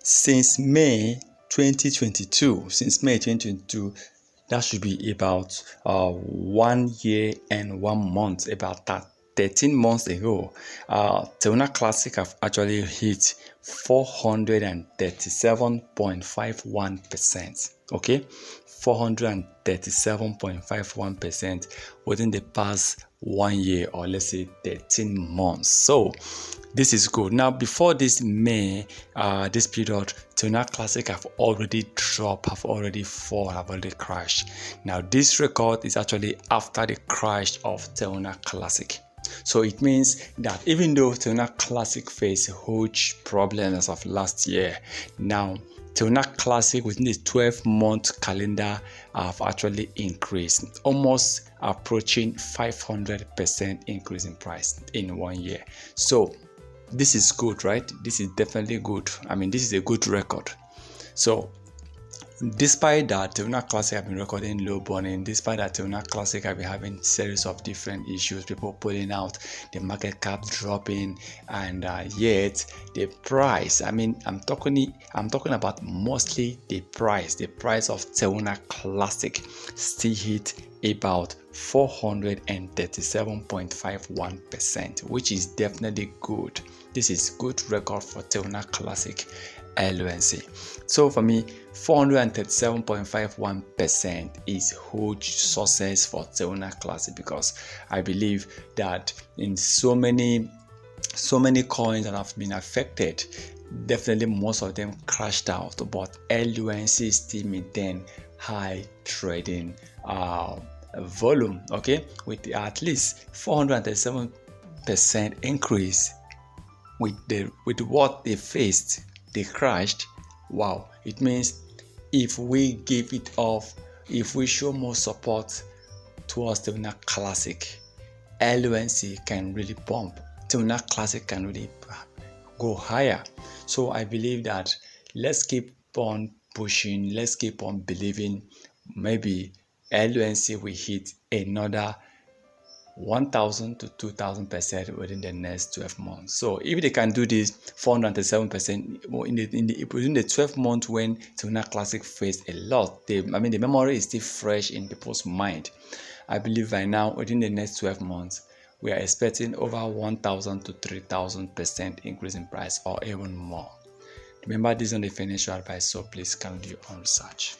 since May 2022. That should be about 1 year and 1 month, about that 13 months ago. Tona Classic have actually hit 437.51%. Okay, 437.51% within the past 1 year, or let's say 13 months. So this is good. Now, before this May, this period, Tona Classic have already dropped, have already fallen, have already crashed. Now, this record is actually after the crash of Tona Classic. So it means that even though Tona Classic faced huge problems as of last year, now Tona Classic within the 12-month calendar have actually increased, almost approaching 500% increase in price in 1 year. So this is good, right? This is definitely good. I mean, this is a good record. So despite that, Tona Classic have been recording low burning. Despite that, Tona Classic have been having series of different issues, people pulling out, the market cap dropping, and yet the price. I mean, I'm talking about mostly the price of Tona Classic still hit about 437.51%, which is definitely good. This is good record for Tona Classic LUNC. So for me, 437.51% is huge success for Tona Classic, because I believe that in so many coins that have been affected, definitely most of them crashed out, but LUNC still maintain high trading volume, okay, with at least 437% increase with what they faced. They crashed. Wow, it means if we give it off, if we show more support towards Tona Classic, LUNC can really pump. Tona Classic can really go higher. So I believe that let's keep on pushing, let's keep on believing. Maybe LUNC will hit another 1,000 to 2,000% within the next 12 months. So if they can do this 407% within the 12 months when Tona Classic faced a lot, the memory is still fresh in people's mind. I believe right now within the next 12 months we are expecting over 1,000 to 3,000% increase in price, or even more. Remember, this is not a financial advice, so please can do your own research.